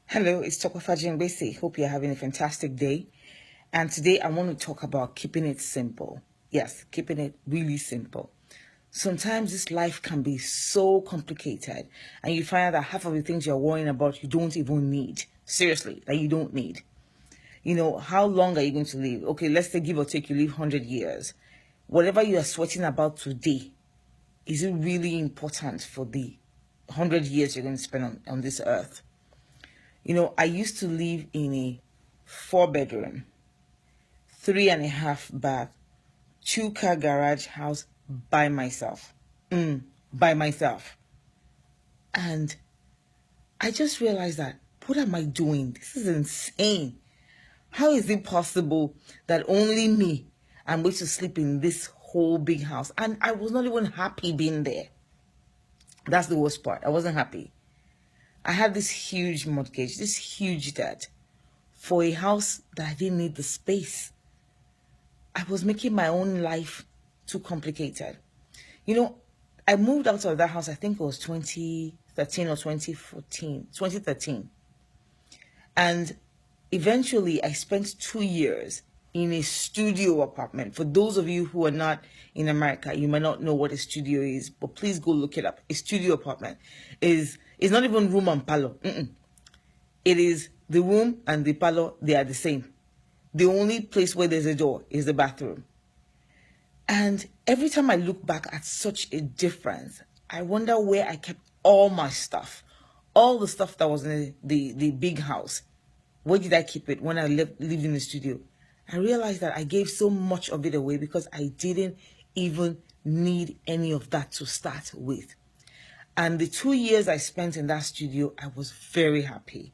Hello, it's Tokofaji Mbesi. Hope you're having a fantastic day. And today I want to talk about keeping it simple. Yes, keeping it really simple. Sometimes this life can be so complicated, and you find out that half of the things you're worrying about you don't even need. Seriously, that you don't need. How long are you going to live? Okay, let's say give or take you live 100 years. Whatever you are sweating about today, is it really important for the 100 years you're going to spend on this earth? I used to live in a 4-bedroom, 3.5 bath, 2-car garage house by myself. By myself. And I just realized that, what am I doing? This is insane. How is it possible that only me, I'm going to sleep in this whole big house? And I was not even happy being there. That's the worst part. I wasn't happy. I had this huge mortgage, this huge debt for a house that I didn't need the space. I was making my own life too complicated. I moved out of that house, I think it was 2013 or 2014, 2013. And eventually I spent 2 years in a studio apartment. For those of you who are not in America, you might not know what a studio is, but please go look it up. A studio apartment is not even room and parlor. It is the room and the parlor, they are the same. The only place where there's a door is the bathroom. And every time I look back at such a difference, I wonder where I kept all my stuff. All the stuff that was in the big house. Where did I keep it when I lived in the studio? I realized that I gave so much of it away because I didn't even need any of that to start with. And the 2 years I spent in that studio, I was very happy.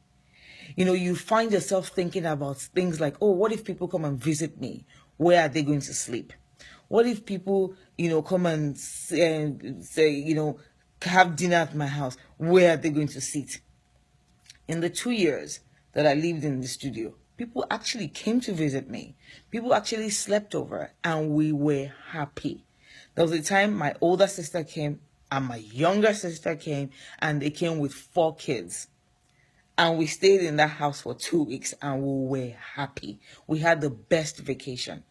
You find yourself thinking about things like, oh, what if people come and visit me? Where are they going to sleep? What if people, come and say, have dinner at my house? Where are they going to sit? In the 2 years that I lived in the studio, people actually came to visit me. People actually slept over, and we were happy. There was a time my older sister came and my younger sister came, and they came with 4 kids. And we stayed in that house for 2 weeks, and we were happy. We had the best vacation.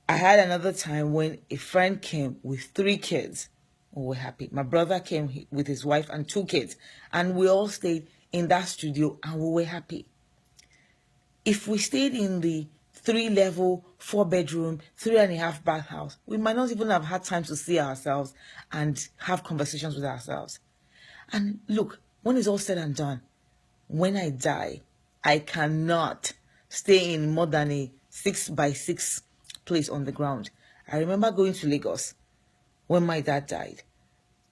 I had another time when a friend came with 3 kids. We were happy. My brother came with his wife and 2 kids. And we all stayed in that studio, and we were happy. If we stayed in the 3-level, 4-bedroom, 3.5-bath house, we might not even have had time to see ourselves and have conversations with ourselves. And look, when it's all said and done, when I die, I cannot stay in more than a 6x6 place on the ground. I remember going to Lagos when my dad died.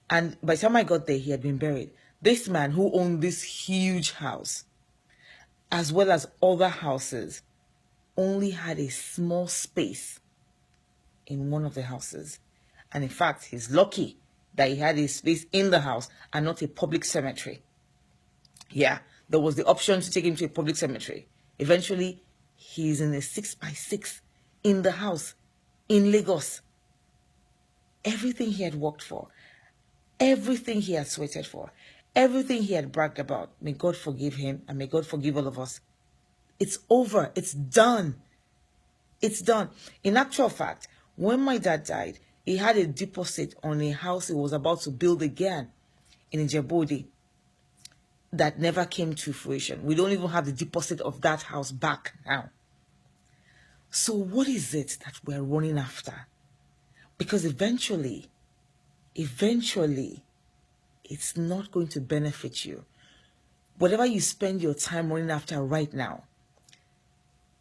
And by the time I got there, he had been buried. This man who owned this huge house, as well as other houses, only had a small space in one of the houses. And in fact, he's lucky that he had a space in the house and not a public cemetery. Yeah, there was the option to take him to a public cemetery. Eventually, he's in a 6x6 in the house in Lagos. Everything he had worked for, everything he had sweated for, everything he had bragged about, may God forgive him and may God forgive all of us. It's over. It's done. It's done. In actual fact, when my dad died, he had a deposit on a house he was about to build again in Ijebu-Ode that never came to fruition. We don't even have the deposit of that house back now. So what is it that we're running after? Because eventually, it's not going to benefit you. Whatever you spend your time running after right now,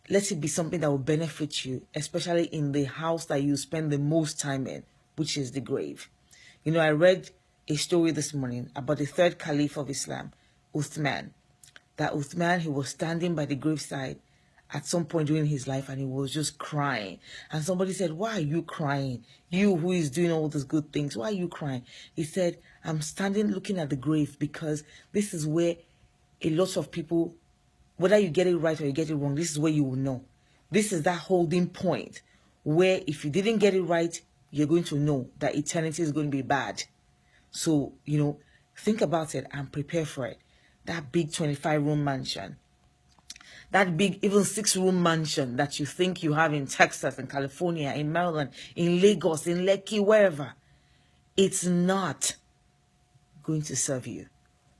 let it be something that will benefit you, especially in the house that you spend the most time in, which is the grave. I read a story this morning about the 3rd Caliph of Islam, Uthman. That Uthman, he was standing by the graveside at some point during his life, and he was just crying. And somebody said, why are you crying? You who is doing all these good things, why are you crying? He said, I'm standing looking at the grave because this is where a lot of people, whether you get it right or you get it wrong, this is where you will know. This is that holding point where if you didn't get it right, you're going to know that eternity is going to be bad. So, think about it and prepare for it. that big 25-room mansion, that big even 6-room mansion that you think you have in Texas, in California, in Maryland, in Lagos, in Lekki, wherever, it's not going to serve you.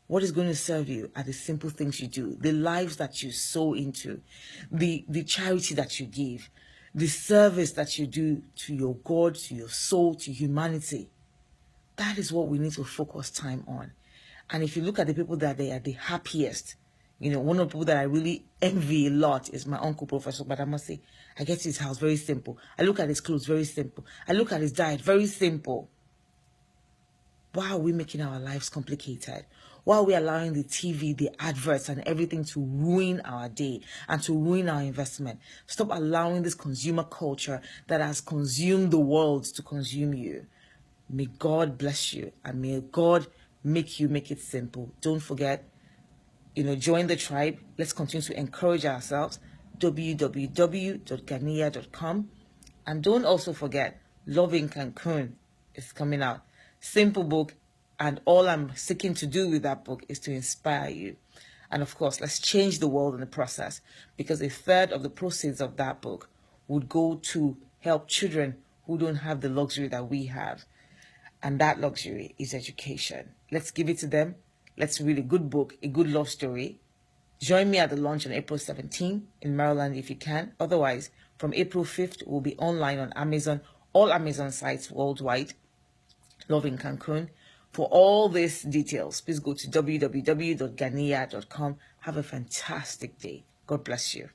What is going to serve you are the simple things you do, the lives that you sow into, the charity that you give, the service that you do to your God, to your soul, to humanity. That is what we need to focus time on. And if you look at the people that they are the happiest, one of the people that I really envy a lot is my uncle, Professor Badamasi. I get to his house, very simple. I look at his clothes, very simple. I look at his diet, very simple. Why are we making our lives complicated? Why are we allowing the TV, the adverts, and everything to ruin our day and to ruin our investment? Stop allowing this consumer culture that has consumed the world to consume you. May God bless you, and may God make it simple. Don't forget, join the tribe. Let's continue to encourage ourselves. www.ghania.com. And don't also forget, Love in Cancun is coming out. Simple book, and all I'm seeking to do with that book is to inspire you. And of course, let's change the world in the process, because 1/3 of the proceeds of that book would go to help children who don't have the luxury that we have. And that luxury is education. Let's give it to them. Let's read a good book, a good love story. Join me at the launch on April 17 in Maryland if you can. Otherwise, from April 5th, we'll be online on Amazon, all Amazon sites worldwide. Love in Cancun. For all these details, please go to www.ghania.com. Have a fantastic day. God bless you.